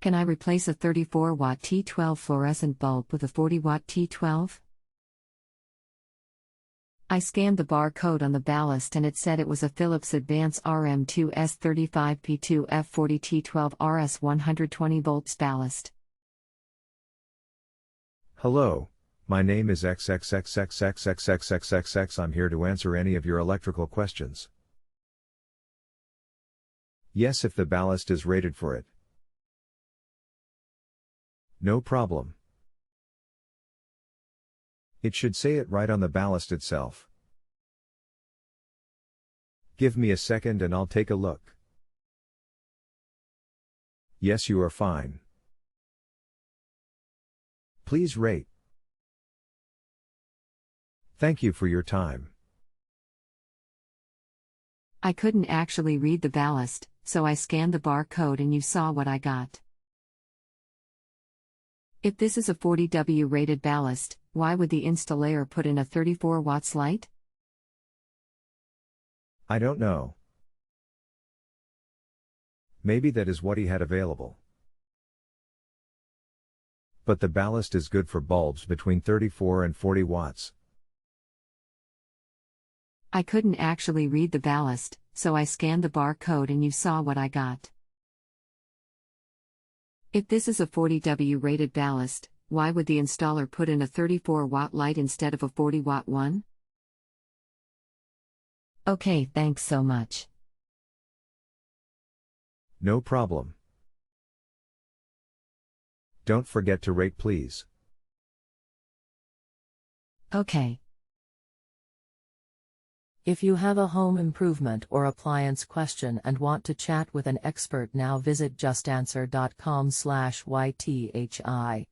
Can I replace a 34-watt T12 fluorescent bulb with a 40-watt T12? I scanned the barcode on the ballast and it said it was a Philips Advance Rm2S35P2 F40 T12 RS 120 volts ballast. Hello, my name is XXXXX I'm here to answer any of your electrical questions. Yes, if the ballast is rated for it. No problem. It should say it right on the ballast itself. Give me a second and I'll take a look. Yes, you are fine. Please rate. Thank you for your time. I couldn't actually read the ballast, so I scanned the barcode and you saw what I got. If this is a 40W rated ballast, why would the installaer put in a 34 watts light? I don't know. Maybe that is what he had available. But the ballast is good for bulbs between 34 and 40 watts. I couldn't actually read the ballast, so I scanned the barcode and you saw what I got. If this is a 40W rated ballast, why would the installer put in a 34 watt light instead of a 40 watt one? Okay, thanks so much. No problem. Don't forget to rate, please. Okay. If you have a home improvement or appliance question and want to chat with an expert, now visit justanswer.com/YTHI.